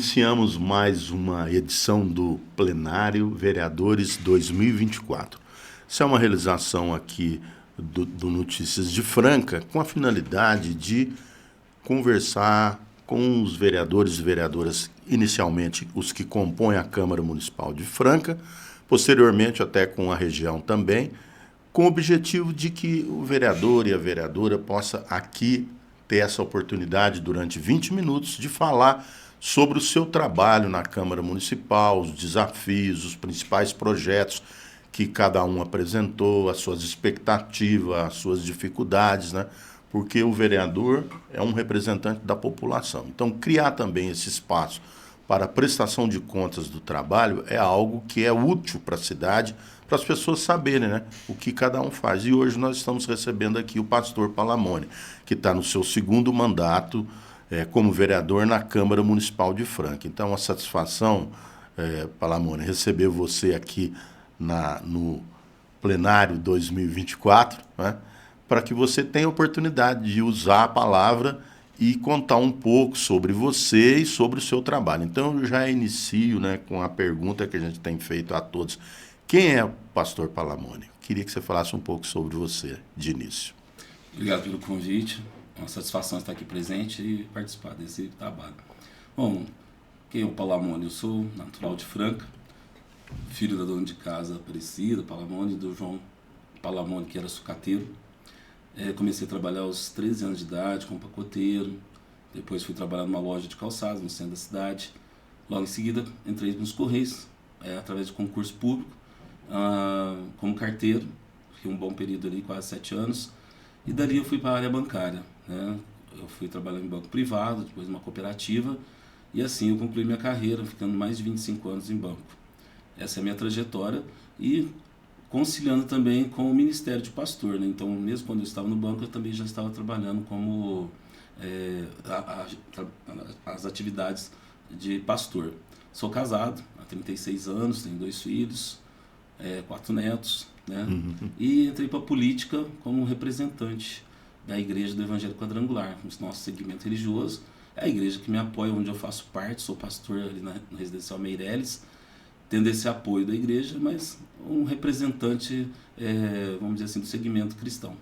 Iniciamos mais uma edição do Plenário Vereadores 2024. Isso é uma realização aqui do Notícias de Franca, com a finalidade de conversar com os vereadores e vereadoras, inicialmente os que compõem a Câmara Municipal de Franca, posteriormente até com a região também, com o objetivo de que o vereador e a vereadora possa aqui ter essa oportunidade durante 20 minutos de falar sobre o seu trabalho na Câmara Municipal, os desafios, os principais projetos que cada um apresentou, as suas expectativas, as suas dificuldades, né? Porque o vereador é um representante da população. Então, criar também esse espaço para a prestação de contas do trabalho é algo que é útil para a cidade, para as pessoas saberem, né, o que cada um faz. E hoje nós estamos recebendo aqui o pastor Palamone, que está no seu segundo mandato como vereador na Câmara Municipal de Franca. Então, uma satisfação, Palamone, receber você aqui no Plenário 2024, né, para que você tenha a oportunidade de usar a palavra e contar um pouco sobre você e sobre o seu trabalho. Então, eu já inicio, né, com a pergunta que a gente tem feito a todos. Quem é o pastor Palamone? Queria que você falasse um pouco sobre você, de início. Obrigado pelo convite. É uma satisfação estar aqui presente e participar desse trabalho. Bom, quem é o Palamone? Eu sou natural de Franca, filho da dona de casa Aparecida Palamone, do João Palamone, que era sucateiro. Comecei a trabalhar aos 13 anos de idade como pacoteiro, depois fui trabalhar numa loja de calçados no centro da cidade. Logo em seguida entrei nos Correios, através de concurso público, como carteiro. Fiquei um bom período ali, quase 7 anos, e dali eu fui para a área bancária, né? Eu fui trabalhar em banco privado, depois numa cooperativa, e assim eu concluí minha carreira, ficando mais de 25 anos em banco. Essa é a minha trajetória, e conciliando também com o ministério de pastor, né? Então, mesmo quando eu estava no banco, eu também já estava trabalhando como as atividades de pastor. Sou casado há 36 anos, tenho 2 filhos, 4 netos, né? E entrei para a política como representante da Igreja do Evangelho Quadrangular, no nosso segmento religioso. É a igreja que me apoia, onde eu faço parte, sou pastor ali no Residencial Meireles, tendo esse apoio da igreja, mas um representante, vamos dizer assim, do segmento cristão.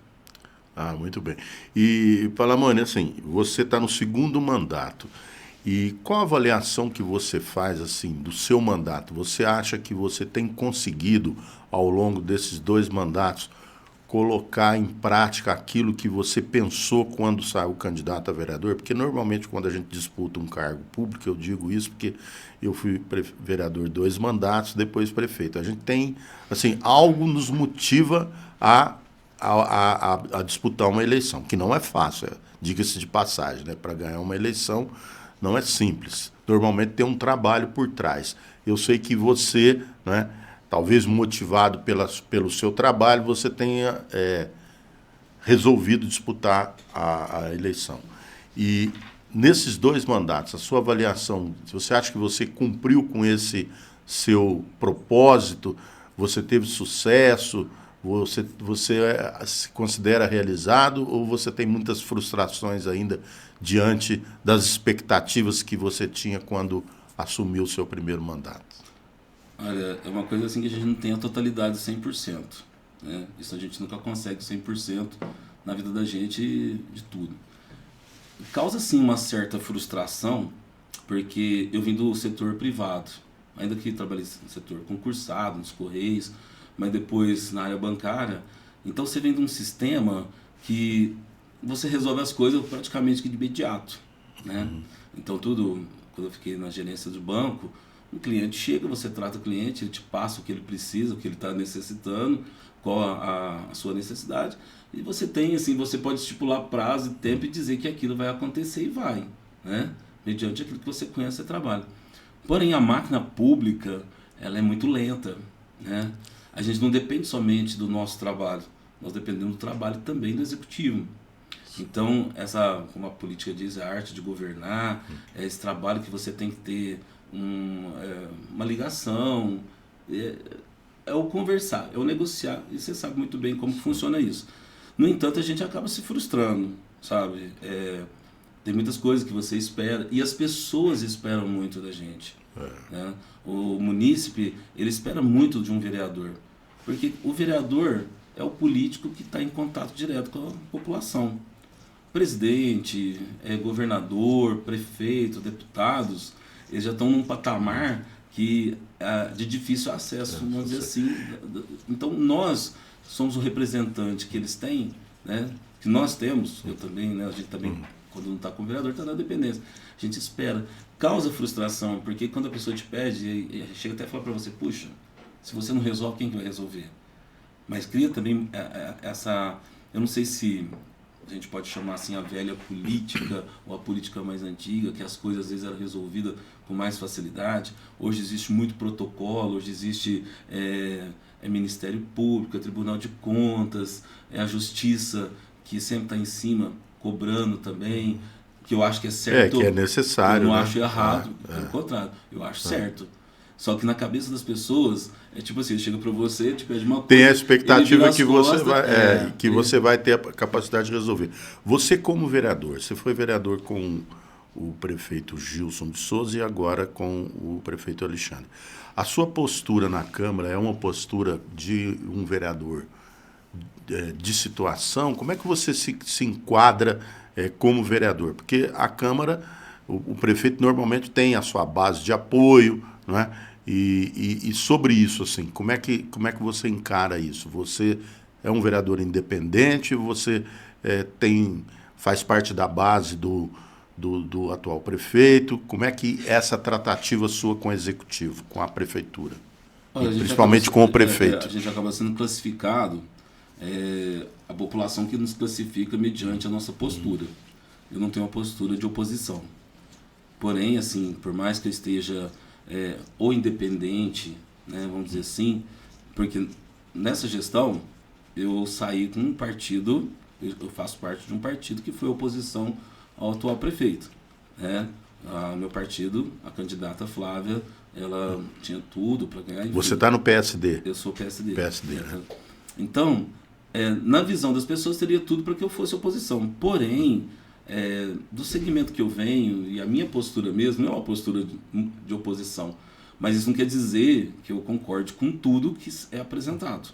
Ah, muito bem. E, Palamone, assim, você está no segundo mandato. E qual a avaliação que você faz, assim, do seu mandato? Você acha que você tem conseguido, ao longo desses 2 mandatos, colocar em prática aquilo que você pensou quando saiu candidato a vereador? Porque, normalmente, quando a gente disputa um cargo público, eu digo isso porque eu fui vereador 2 mandatos, depois prefeito. A gente tem, assim, algo nos motiva a disputar uma eleição, que não é fácil, diga-se de passagem, né? Para ganhar uma eleição não é simples. Normalmente tem um trabalho por trás. Eu sei que você, né, talvez motivado pelo seu trabalho, você tenha resolvido disputar a eleição. E nesses 2 mandatos, a sua avaliação, se você acha que você cumpriu com esse seu propósito, você teve sucesso, você se considera realizado, ou você tem muitas frustrações ainda diante das expectativas que você tinha quando assumiu o seu primeiro mandato? Olha, é uma coisa assim que a gente não tem a totalidade 100%, né? Isso a gente nunca consegue 100% na vida da gente, de tudo. Causa sim uma certa frustração, porque eu vim do setor privado, ainda que trabalhei no setor concursado, nos Correios, mas depois na área bancária. Então você vem de um sistema que você resolve as coisas praticamente que de imediato, né? Então tudo, quando eu fiquei na gerência do banco, o cliente chega, você trata o cliente, ele te passa o que ele precisa, o que ele está necessitando, qual a sua necessidade, e você tem, assim, você pode estipular prazo e tempo e dizer que aquilo vai acontecer e vai, né? Mediante aquilo que você conhece e trabalha. Porém, a máquina pública, ela é muito lenta, né? A gente não depende somente do nosso trabalho, nós dependemos do trabalho também do executivo. Então, como a política diz, a arte de governar, é esse trabalho que você tem que ter uma ligação, é o conversar, é o negociar, e você sabe muito bem como funciona isso. No entanto, a gente acaba se frustrando, sabe? Tem muitas coisas que você espera e as pessoas esperam muito da gente. Né? O munícipe, ele espera muito de um vereador, porque o vereador é o político que está em contato direto com a população. Presidente, governador, prefeito, deputados, eles já estão num patamar de difícil acesso, vamos dizer assim. Então nós somos o representante que eles têm, né? Que nós temos, eu também, né? A gente também, quando não está com o vereador, está na dependência. A gente espera. Causa frustração, porque quando a pessoa te pede, e chega até a falar para você, puxa, se você não resolve, quem que vai resolver? Mas cria também essa, eu não sei se a gente pode chamar assim a velha política ou a política mais antiga, que as coisas às vezes eram resolvidas com mais facilidade. Hoje existe muito protocolo, hoje existe Ministério Público, Tribunal de Contas, a Justiça, que sempre está em cima, cobrando também, que eu acho que é certo. Que é necessário. Eu não né? acho errado, pelo contrário, eu acho certo. Só que na cabeça das pessoas, é tipo assim, ele chega para você, te pede uma coisa... Tem a expectativa que você vai ter a capacidade de resolver. Você como vereador, você foi vereador com o prefeito Gilson de Souza e agora com o prefeito Alexandre. A sua postura na Câmara é uma postura de um vereador de situação? Como é que você se enquadra como vereador? Porque a Câmara, o prefeito normalmente tem a sua base de apoio, não é? E sobre isso, assim, como é que você encara isso? Você é um vereador independente? Você faz parte da base do atual prefeito? Como é que essa tratativa sua com o executivo, com a prefeitura? Olha, principalmente com o prefeito. A gente acaba sendo classificado, a população que nos classifica mediante a nossa postura. Eu não tenho uma postura de oposição. Porém, assim, por mais que eu esteja ou independente, né, vamos dizer assim, porque nessa gestão eu saí com um partido, eu faço parte de um partido que foi oposição ao atual prefeito. Né? Meu partido, a candidata Flávia, ela tinha tudo para ganhar. Enfim. Você está no PSD? Eu sou PSD. PSD, né? Então, na visão das pessoas, teria tudo para que eu fosse oposição. Porém, do segmento que eu venho, e a minha postura mesmo, não é uma postura de oposição, mas isso não quer dizer que eu concorde com tudo que é apresentado.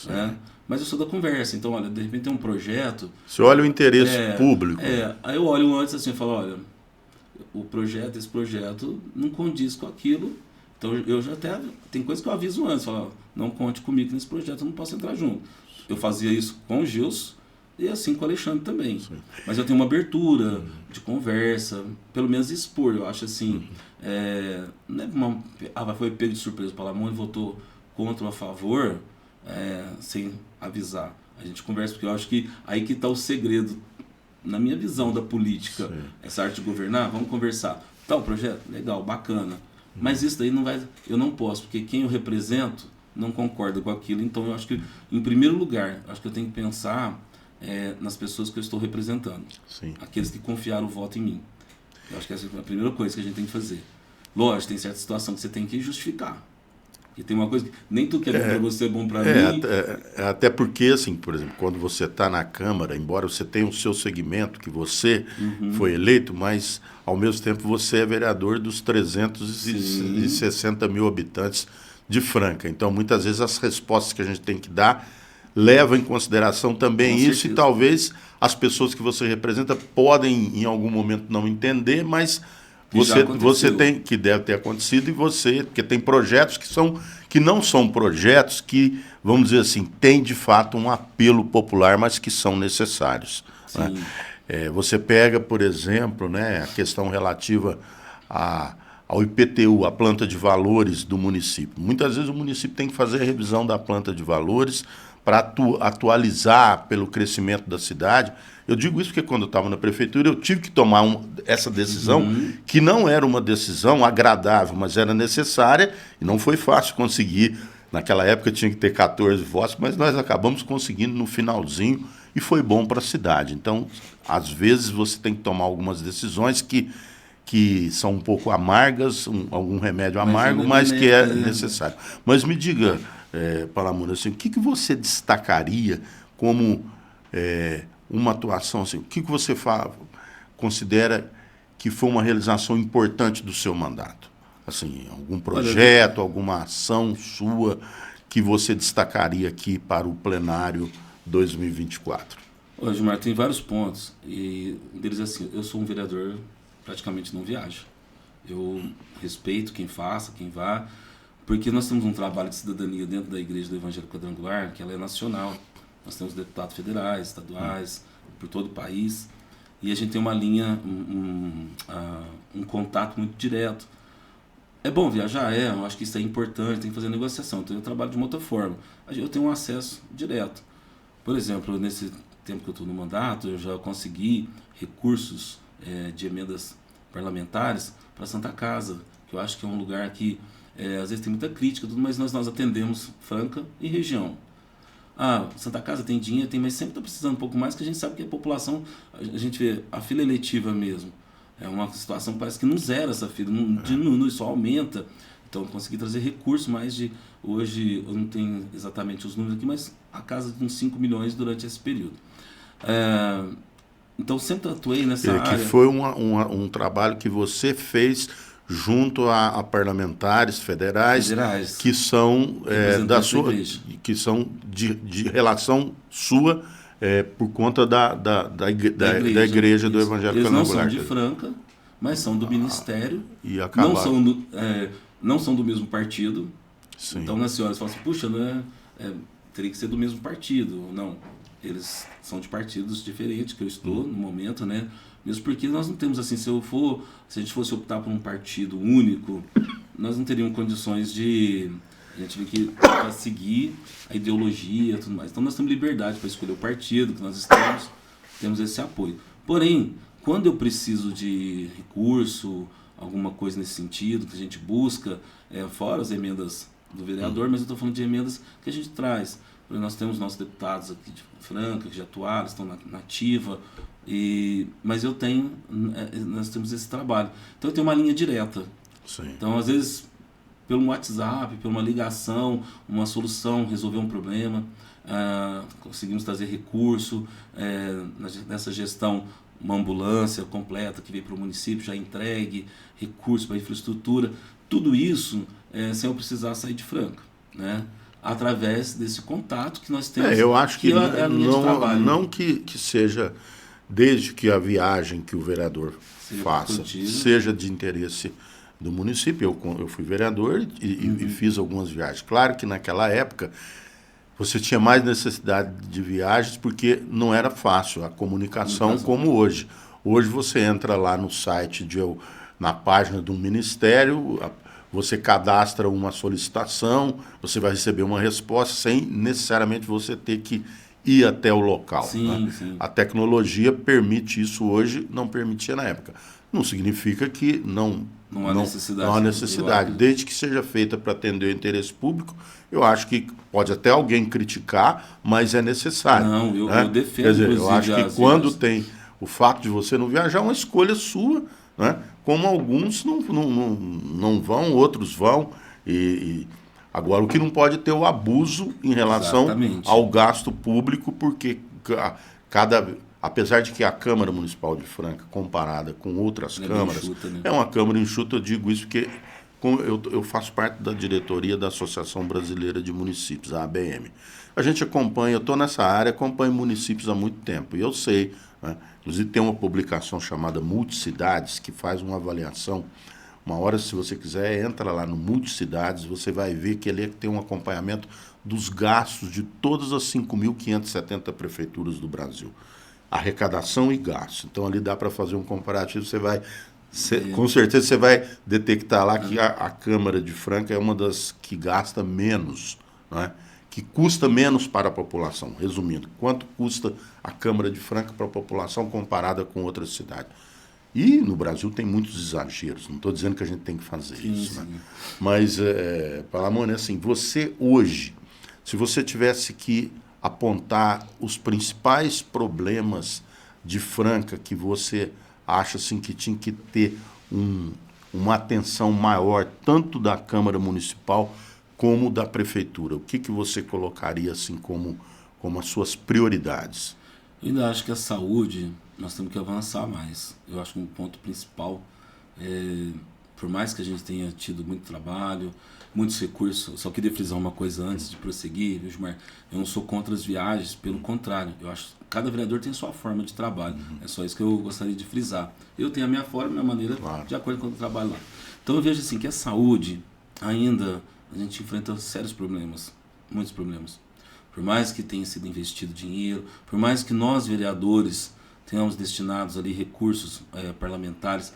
Né? Mas eu sou da conversa, então, olha, de repente tem um projeto... Você olha o interesse público. Aí eu olho antes assim e falo, olha, esse projeto não condiz com aquilo, então eu já até... Tem coisa que eu aviso antes, falo, não conte comigo nesse projeto, eu não posso entrar junto. Eu fazia isso com o Gilson, e assim com o Alexandre também. Sim. Mas eu tenho uma abertura de conversa, pelo menos expor, eu acho assim, não é foi pego de surpresa, o Palamone votou contra ou a favor, sem avisar. A gente conversa, porque eu acho que aí que está o segredo, na minha visão da política, essa arte de governar, vamos conversar. Tá o projeto? Legal, bacana. Mas isso daí eu não posso, porque quem eu represento não concorda com aquilo, então eu acho que, em primeiro lugar, acho que eu tenho que pensar nas pessoas que eu estou representando. Sim. Aqueles que confiaram o voto em mim. Eu acho que essa é a primeira coisa que a gente tem que fazer. Lógico, tem certa situação que você tem que justificar. E tem uma coisa que nem tudo que é bom para você é bom para mim. Até porque, assim, por exemplo, quando você está na Câmara, embora você tenha o seu segmento, que você foi eleito, mas, ao mesmo tempo, você é vereador dos 360 mil habitantes de Franca. Então, muitas vezes, as respostas que a gente tem que dar levam em consideração também isso, e talvez as pessoas que você representa podem, em algum momento, não entender, mas você tem, que deve ter acontecido, e você, porque tem projetos que não são projetos que, vamos dizer assim, têm de fato um apelo popular, mas que são necessários. Né? Você pega, por exemplo, né, a questão relativa ao IPTU, a planta de valores do município. Muitas vezes o município tem que fazer a revisão da planta de valores para atualizar pelo crescimento da cidade. Eu digo isso porque quando eu estava na prefeitura eu tive que tomar essa decisão, que não era uma decisão agradável, mas era necessária, e não foi fácil conseguir. Naquela época tinha que ter 14 votos, mas nós acabamos conseguindo no finalzinho, e foi bom para a cidade. Então, às vezes você tem que tomar algumas decisões que são um pouco amargas, algum remédio amargo, mas que é necessário. Mas me diga, Palamone, assim, o que você destacaria como uma atuação, assim, o que você fala, considera que foi uma realização importante do seu mandato? Assim, algum projeto, alguma ação sua que você destacaria aqui para o plenário 2024? Ô, Gilmar, tem vários pontos. E um deles é assim, eu sou um vereador, praticamente não viajo. Eu respeito quem faça, quem vá, porque nós temos um trabalho de cidadania dentro da Igreja do Evangelho Quadrangular, que ela é nacional. Nós temos deputados federais, estaduais, por todo o país. E a gente tem uma linha, um contato muito direto. É bom viajar? Eu acho que isso é importante, tem que fazer negociação. Então eu trabalho de uma outra forma. Eu tenho um acesso direto. Por exemplo, nesse tempo que eu estou no mandato, eu já consegui recursos de emendas parlamentares para Santa Casa, que eu acho que é um lugar que às vezes tem muita crítica, mas nós atendemos Franca e região. Santa Casa tem dinheiro, mas sempre está precisando um pouco mais, que a gente sabe que a população, a gente vê a fila eletiva mesmo. É uma situação que parece que não zera essa fila, não diminui, só aumenta. Então eu consegui trazer recursos hoje eu não tenho exatamente os números aqui, mas a casa de uns 5 milhões durante esse período. Então sempre atuei nessa área. Que foi um trabalho que você fez junto a parlamentares federais que são que são de relação sua por conta da igreja do Evangelho Quadrangular. Eles não são Quadrangular. de Franca, mas são do ministério. E não são do mesmo partido. Sim. Então as senhoras falam assim, puxa, teria que ser do mesmo partido. Não, eles são de partidos diferentes que eu estou no momento, né? Mesmo porque nós não temos assim, se a gente fosse optar por um partido único, nós não teríamos condições de a gente vê que para seguir a ideologia e tudo mais. Então nós temos liberdade para escolher o partido que nós temos esse apoio. Porém, quando eu preciso de recurso, alguma coisa nesse sentido, que a gente busca, fora as emendas do vereador, mas eu estou falando de emendas que a gente traz. Nós temos nossos deputados aqui de Franca, que já atuaram, estão na ativa, mas nós temos esse trabalho. Então eu tenho uma linha direta. Sim. Então, às vezes, pelo WhatsApp, por uma ligação, uma solução, resolver um problema, conseguimos trazer recurso, nessa gestão, uma ambulância completa que veio para o município, já entregue, recurso para infraestrutura, tudo isso sem eu precisar sair de Franca, né? Através desse contato que nós temos. Eu acho que não que seja, desde que a viagem que o vereador faça seja de interesse do município. Eu fui vereador e fiz algumas viagens. Claro que naquela época você tinha mais necessidade de viagens porque não era fácil a comunicação como hoje. Hoje você entra lá no site, na página do ministério, você cadastra uma solicitação, você vai receber uma resposta sem necessariamente você ter que ir até o local. Sim, né? sim. A tecnologia permite isso hoje, não permitia na época. Não significa que não há necessidade. Desde que seja feita para atender o interesse público, eu acho que pode até alguém criticar, mas é necessário. Não, eu defendo. Quer dizer, eu acho que quando tem o fato de você não viajar, é uma escolha sua, né? Como alguns não vão, outros vão. Agora, o que não pode ter o abuso em relação ao gasto público, porque apesar de que a Câmara Municipal de Franca, comparada com outras câmaras, é uma Câmara enxuta. Eu digo isso porque eu faço parte da diretoria da Associação Brasileira de Municípios, a ABM. A gente acompanha, eu estou nessa área, acompanho municípios há muito tempo, e eu sei, né? Inclusive tem uma publicação chamada Multicidades, que faz uma avaliação. Uma hora, se você quiser, entra lá no Multicidades, você vai ver que ele tem um acompanhamento dos gastos de todas as 5.570 prefeituras do Brasil. Arrecadação e gasto. Então, ali dá para fazer um comparativo, com certeza você vai detectar lá que a Câmara de Franca é uma das que gasta menos, né? Que custa menos para a população. Resumindo, quanto custa a Câmara de Franca para a população comparada com outras cidades? E no Brasil tem muitos exageros, não estou dizendo que a gente tem que fazer isso. Né? Mas, Palamone, assim, você hoje, se você tivesse que apontar os principais problemas de Franca que você acha assim, que tinha que ter uma atenção maior, tanto da Câmara Municipal como da Prefeitura, o que você colocaria assim como as suas prioridades? Eu ainda acho que a saúde nós temos que avançar mais. Eu acho que um ponto principal por mais que a gente tenha tido muito trabalho, muitos recursos, só queria frisar uma coisa antes de prosseguir, viu, Gilmar? Eu não sou contra as viagens, pelo contrário, eu acho que cada vereador tem sua forma de trabalho, é só isso que eu gostaria de frisar. Eu tenho a minha forma, a minha maneira, claro, de acordo com o trabalho lá. Então eu vejo assim que a saúde, ainda, a gente enfrenta sérios problemas, muitos problemas. Por mais que tenha sido investido dinheiro, por mais que nós, vereadores, tenhamos destinados ali recursos parlamentares,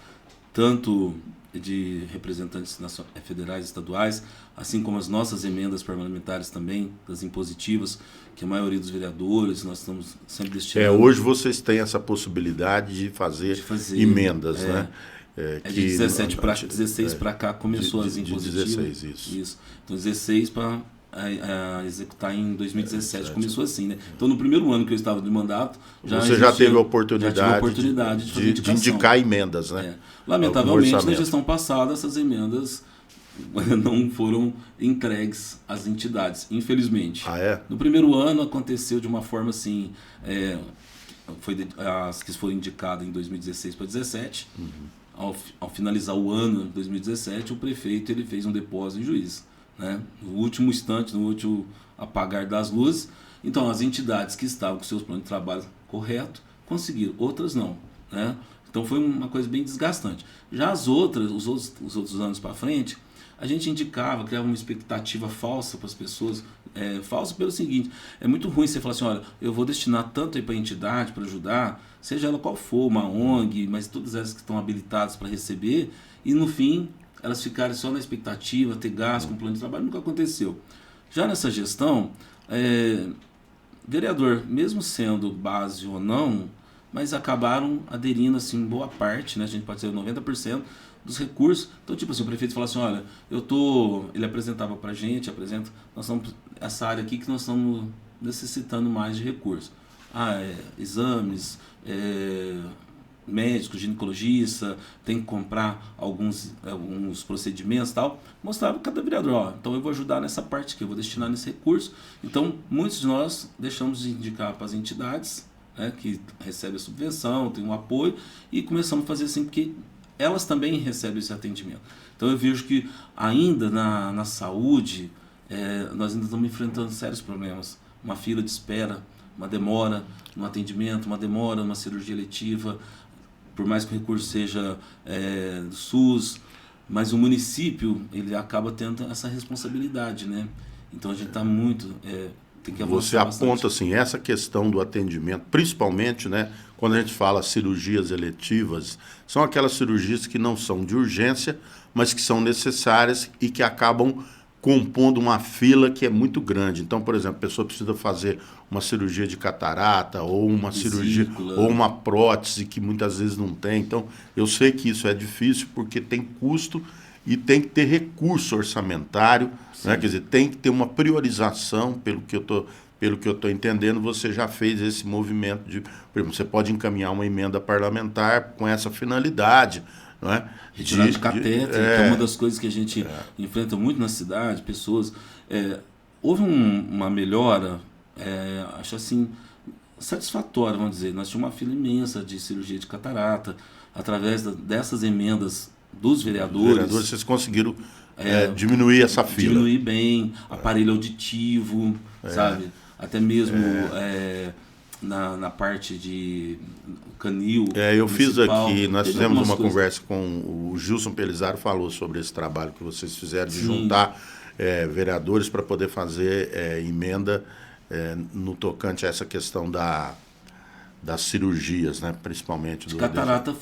tanto de representantes federais e estaduais, assim como as nossas emendas parlamentares também, das impositivas, que a maioria dos vereadores, nós estamos sempre destinando. Hoje vocês têm essa possibilidade de fazer emendas, né? De 17 para 16 para cá começou as impositivas. De 16, isso. Então 16 para executar em 2017, começou assim, né? Então no primeiro ano que eu estava de mandato, você já teve a oportunidade de indicar emendas, né? Lamentavelmente, na gestão passada, essas emendas não foram entregues às entidades, infelizmente. No primeiro ano aconteceu de uma forma assim, as que foram indicadas em 2016 para 2017, ao finalizar o ano de 2017, o prefeito ele fez um depósito em juízo, né? No último instante, no último apagar das luzes. Então as entidades que estavam com seus planos de trabalho corretos conseguiram, outras não, né? Então foi uma coisa bem desgastante. Já as outras, os outros anos para frente, a gente indicava, criava uma expectativa falsa para as pessoas, falsa pelo seguinte: é muito ruim você falar assim, olha, eu vou destinar tanto para a entidade para ajudar, seja ela qual for, uma ONG, mas todas elas que estão habilitadas para receber, e no fim elas ficarem só na expectativa, ter gasto com plano de trabalho, nunca aconteceu. Já nessa gestão, vereador, mesmo sendo base ou não, mas acabaram aderindo assim boa parte, né? A gente pode dizer 90% dos recursos. Então, tipo assim, o prefeito fala assim, olha, ele apresentava pra gente, nós estamos essa área aqui que nós estamos necessitando mais de recursos. Exames, médico, ginecologista, tem que comprar alguns procedimentos e tal. Mostrava cada vereador, então eu vou ajudar nessa parte aqui, eu vou destinar nesse recurso. Então, muitos de nós deixamos de indicar para as entidades, né, que recebem a subvenção, tem um apoio, e começamos a fazer assim, porque elas também recebem esse atendimento. Então eu vejo que ainda na saúde, nós ainda estamos enfrentando sérios problemas. Uma fila de espera, uma demora no atendimento, uma demora numa cirurgia eletiva, por mais que o recurso seja do SUS, mas o município ele acaba tendo essa responsabilidade, né? Então a gente está muito... tem que avançar. Você aponta assim, essa questão do atendimento, principalmente, né, quando a gente fala cirurgias eletivas, são aquelas cirurgias que não são de urgência, mas que são necessárias e que acabam compondo uma fila que é muito grande. Então, por exemplo, a pessoa precisa fazer uma cirurgia de catarata ou uma cirurgia ou uma prótese que muitas vezes não tem. Então, eu sei que isso é difícil porque tem custo e tem que ter recurso orçamentário, né? Quer dizer, tem que ter uma priorização, pelo que eu estou entendendo. Você já fez esse movimento de, por exemplo, você pode encaminhar uma emenda parlamentar com essa finalidade, não é? Retirar de catéter, que é uma das coisas que a gente enfrenta muito na cidade, pessoas... houve uma melhora, acho assim, satisfatória, vamos dizer. Nós tínhamos uma fila imensa de cirurgia de catarata, através dessas emendas dos vereadores. Vocês conseguiram diminuir essa fila. Diminuir bem, aparelho auditivo, sabe? Até mesmo na parte de canil. Eu fiz aqui, nós fizemos uma conversa com o Gilson Pelizaro, falou sobre esse trabalho que vocês fizeram de juntar vereadores para poder fazer emenda no tocante a essa questão das cirurgias, né? Principalmente do catarata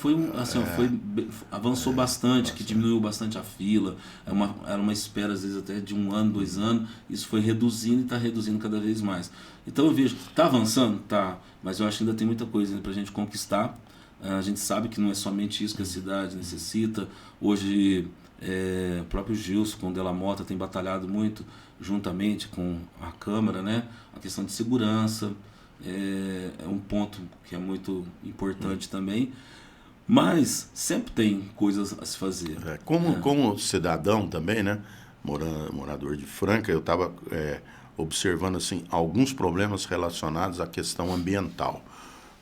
avançou bastante, que diminuiu bastante a fila. Era uma espera às vezes até de 1 ano, 2 anos. Isso foi reduzindo e está reduzindo cada vez mais. Então eu vejo, está avançando, tá, mas eu acho que ainda tem muita coisa para a gente conquistar. A gente sabe que não é somente isso que a cidade necessita. Hoje o próprio Gilson com o Della Mota tem batalhado muito juntamente com a Câmara, né? A questão de segurança. É um ponto que é muito importante também, mas sempre tem coisas a se fazer. Como cidadão também, né, morador de Franca, eu estava observando assim, alguns problemas relacionados à questão ambiental.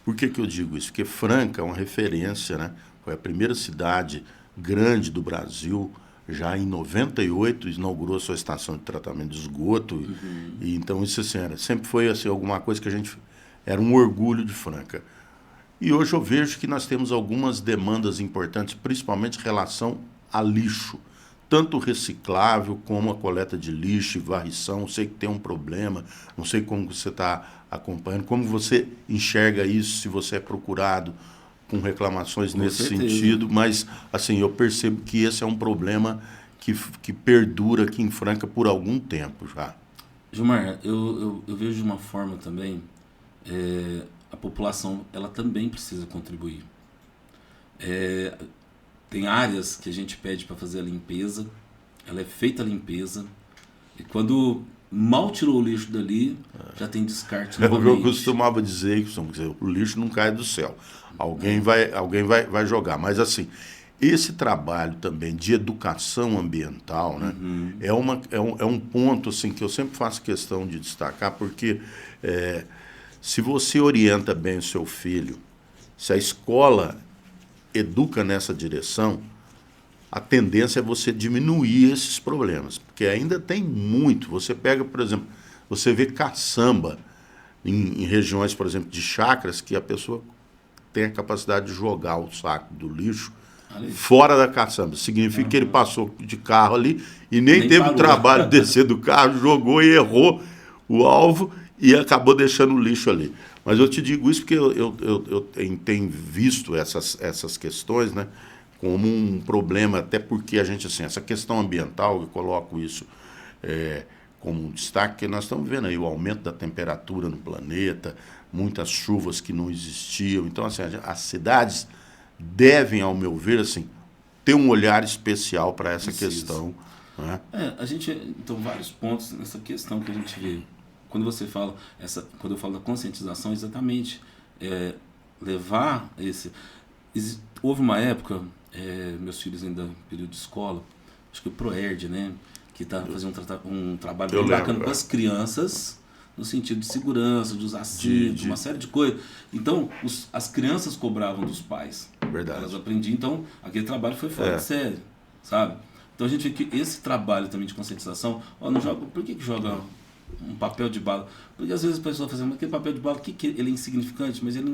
Por que eu digo isso? Porque Franca é uma referência, né? Foi a primeira cidade grande do Brasil, já em 98 inaugurou sua estação de tratamento de esgoto. E então isso assim, sempre foi assim, alguma coisa que a gente... Era um orgulho de Franca. E hoje eu vejo que nós temos algumas demandas importantes, principalmente em relação a lixo. Tanto reciclável como a coleta de lixo e varrição. Sei que tem um problema, não sei como você está acompanhando, como você enxerga isso, se você é procurado com reclamações nesse sentido, mas assim, eu percebo que esse é um problema que perdura aqui em Franca por algum tempo já. Gilmar, eu vejo de uma forma também, a população ela também precisa contribuir. Tem áreas que a gente pede para fazer a limpeza, ela é feita a limpeza, e quando mal tirou o lixo dali, já tem descarte novamente. Eu costumava dizer que o lixo não cai do céu. Alguém vai jogar. Mas assim, esse trabalho também de educação ambiental, né, é um ponto assim, que eu sempre faço questão de destacar, porque se você orienta bem o seu filho, se a escola educa nessa direção, a tendência é você diminuir esses problemas, porque ainda tem muito. Você pega, por exemplo, você vê caçamba em regiões, por exemplo, de chácaras, que a pessoa tem a capacidade de jogar o saco do lixo fora da caçamba. Significa que ele passou de carro ali e nem teve o trabalho de descer do carro, jogou e errou o alvo e acabou deixando o lixo ali. Mas eu te digo isso porque eu tenho visto essas questões, né, como um problema, até porque a gente, assim, essa questão ambiental, eu coloco isso como um destaque, que nós estamos vendo aí o aumento da temperatura no planeta, muitas chuvas que não existiam. Então, assim, as cidades devem, ao meu ver, assim, ter um olhar especial para essa questão. Né? A gente, então, vários pontos nessa questão que a gente vê. Quando eu falo da conscientização, exatamente, levar esse... Houve uma época, meus filhos ainda no período de escola, acho que o Proerd, né, que está fazendo um trabalho bem bacana com as crianças, no sentido de segurança, de usar cinto, uma série de coisas. Então, as crianças cobravam dos pais. Verdade. Elas aprendiam, então, aquele trabalho foi fora de série, sabe? Então a gente vê que esse trabalho também de conscientização, não joga, por que joga um papel de bala? Porque às vezes a pessoa fala, mas aquele papel de bala, ele é insignificante, mas ele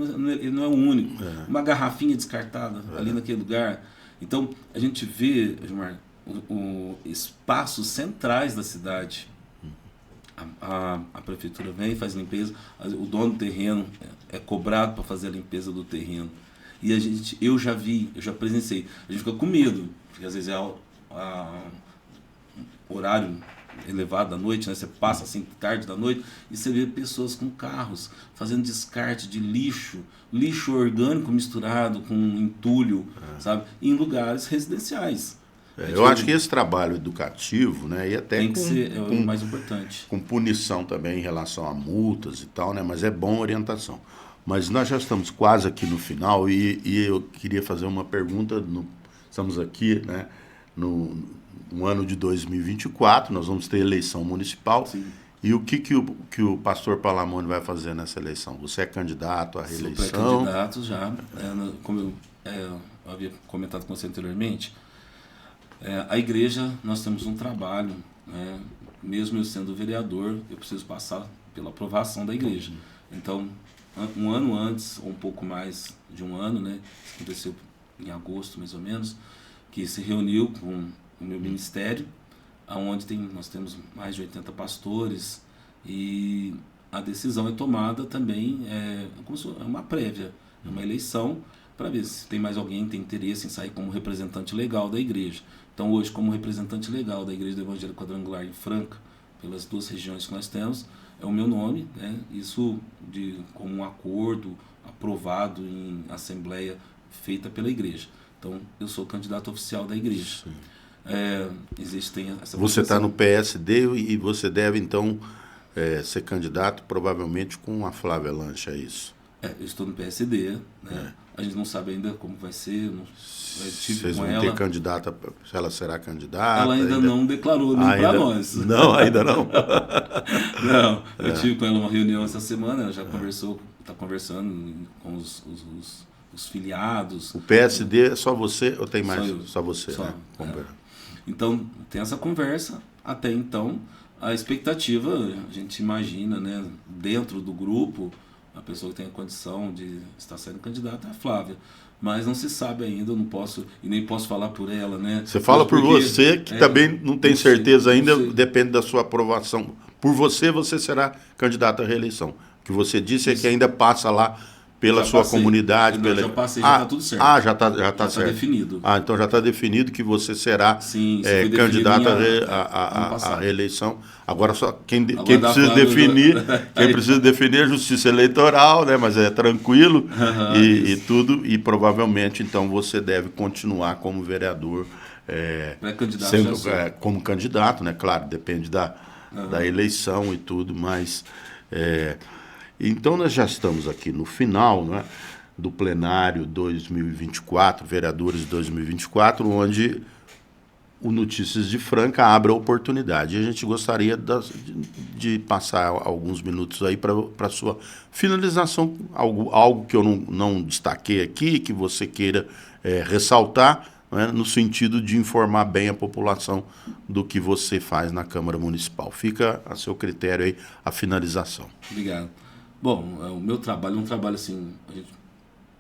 não é o único. Uma garrafinha descartada ali naquele lugar. Então a gente vê, Gilmar, espaços centrais da cidade. A prefeitura vem, faz limpeza, o dono do terreno é cobrado para fazer a limpeza do terreno. E eu já presenciei, a gente fica com medo, porque às vezes horário elevado da noite, né? Você passa assim tarde da noite e você vê pessoas com carros fazendo descarte de lixo orgânico misturado com entulho, sabe? Em lugares residenciais. Eu acho que esse trabalho educativo, né, e até tem que ser o mais importante. Com punição também em relação a multas e tal, né, mas é bom orientação. Mas nós já estamos quase aqui no final e eu queria fazer uma pergunta. Estamos aqui, né, no ano de 2024, nós vamos ter eleição municipal. Sim. E o que o pastor Palamone vai fazer nessa eleição? Você é candidato à reeleição? Sou pré-candidato já, como eu havia comentado com você anteriormente. A igreja, nós temos um trabalho, né? Mesmo eu sendo vereador, eu preciso passar pela aprovação da igreja. Então, um ano antes, ou um pouco mais de um ano, né? Isso aconteceu em agosto, mais ou menos, que se reuniu com o meu ministério, onde nós temos mais de 80 pastores, e a decisão é tomada também, como se fosse uma prévia, uma eleição, para ver se tem mais alguém que tem interesse em sair como representante legal da igreja. Então hoje, como representante legal da Igreja do Evangelho Quadrangular em Franca, pelas duas regiões que nós temos, é o meu nome, né? Isso como um acordo aprovado em assembleia feita pela igreja. Então eu sou candidato oficial da igreja. Tem essa Você está no PSD e você deve então ser candidato provavelmente com a Flávia Lancha, é isso? Eu estou no PSD, né? A gente não sabe ainda como vai ser. Vocês vão ter candidata, se ela será candidata? Ela ainda não declarou nem para nós. Não, ainda não? Não, eu tive com ela uma reunião essa semana, ela já conversou está conversando com os filiados. O PSD é só você ou tem mais? Só eu. Só você, Só, né? Então, tem essa conversa. Até então, a expectativa, a gente imagina, né, dentro do grupo, a pessoa que tem a condição de estar sendo candidata é a Flávia. Mas não se sabe ainda, eu não posso, e nem posso falar por ela, né? Você fala por você, que também não tem certeza ainda, sei. depende da sua aprovação. Por você será candidato à reeleição. O que você disse é que ainda passa lá pela sua comunidade. Já passei, já está tudo certo. Já está certo. Definido. Então já está definido que você será candidato à reeleição. Agora só quem precisa definir, quem precisa definir é a Justiça Eleitoral, né? Mas é tranquilo e tudo, e provavelmente então você deve continuar como vereador, como candidato, né? Claro, depende da eleição e tudo, mas então nós já estamos aqui no final, né, do plenário 2024, vereadores 2024, onde o Notícias de Franca abre a oportunidade. E a gente gostaria de passar alguns minutos aí para a sua finalização, algo que eu não destaquei aqui, que você queira ressaltar, né, no sentido de informar bem a população do que você faz na Câmara Municipal. Fica a seu critério aí a finalização. Obrigado. Bom, o meu trabalho é um trabalho assim, a gente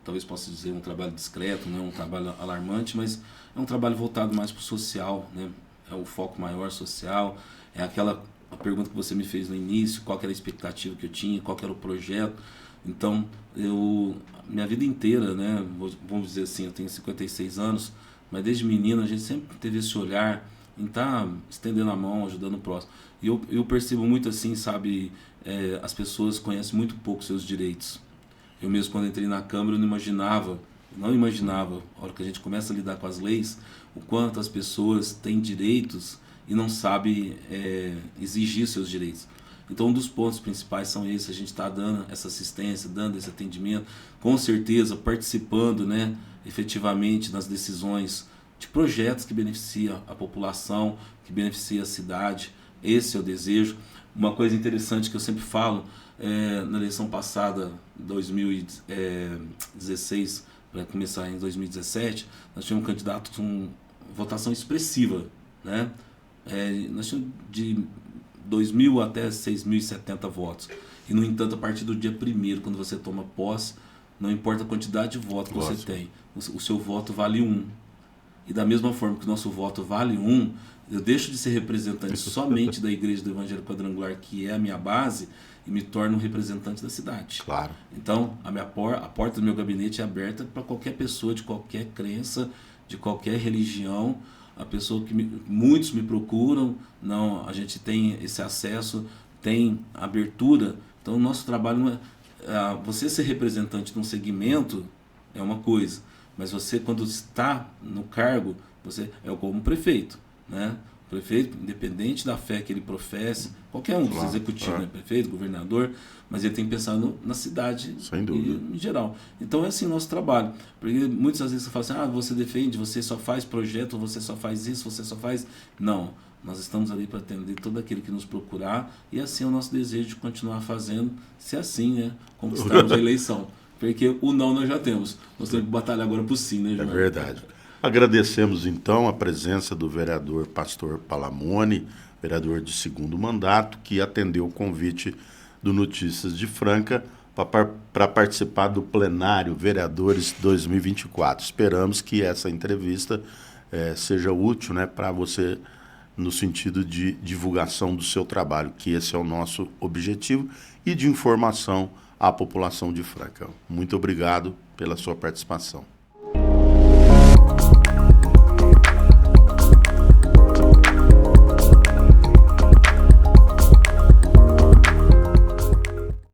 talvez possa dizer um trabalho discreto, né, um trabalho alarmante, mas é um trabalho voltado mais para o social, né, é o foco maior social, é a pergunta que você me fez no início, qual que era a expectativa que eu tinha, qual que era o projeto. Então, minha vida inteira, né, vamos dizer assim, eu tenho 56 anos, mas desde menino a gente sempre teve esse olhar em estar estendendo a mão, ajudando o próximo. E eu percebo muito assim, sabe, as pessoas conhecem muito pouco seus direitos. Eu mesmo, quando entrei na Câmara, eu não imaginava, a hora que a gente começa a lidar com as leis, o quanto as pessoas têm direitos e não sabem exigir seus direitos. Então, um dos pontos principais são esses, a gente está dando essa assistência, dando esse atendimento, com certeza participando, né, efetivamente nas decisões de projetos que beneficiam a população, que beneficiam a cidade. Esse é o desejo. Uma coisa interessante que eu sempre falo, na eleição passada, 2016, para começar em 2017, nós tínhamos um candidato com votação expressiva, né? Nós tínhamos de 2.000 até 6.070 votos. E, no entanto, a partir do dia 1º, quando você toma posse, não importa a quantidade de votos que você tem, o seu voto vale 1. E da mesma forma que o nosso voto vale 1, eu deixo de ser representante somente da Igreja do Evangelho Quadrangular, que é a minha base, e me torno um representante da cidade. Claro. Então, a porta do meu gabinete é aberta para qualquer pessoa, de qualquer crença, de qualquer religião. A pessoa muitos me procuram, a gente tem esse acesso, tem abertura. Então, o nosso trabalho não você ser representante de um segmento é uma coisa, mas você, quando está no cargo, você é como um prefeito, né? O prefeito, independente da fé que ele professe, qualquer um dos executivos, né? Prefeito, governador, mas ele tem que pensar na cidade em geral. Então é assim o nosso trabalho. Porque muitas vezes você fala assim, você defende, você só faz projeto, você só faz isso, você só faz... Não, nós estamos ali para atender todo aquele que nos procurar, e assim é o nosso desejo de continuar fazendo, se assim, né, conquistarmos a eleição. Porque o não nós já temos. Nós temos que batalhar agora por sim, né, João? É verdade. Agradecemos, então, a presença do vereador Pastor Palamone, vereador de 2º mandato, que atendeu o convite do Notícias de Franca para participar do plenário Vereadores 2024. Esperamos que essa entrevista seja útil, né, para você, no sentido de divulgação do seu trabalho, que esse é o nosso objetivo, e de informação à população de Franca. Muito obrigado pela sua participação.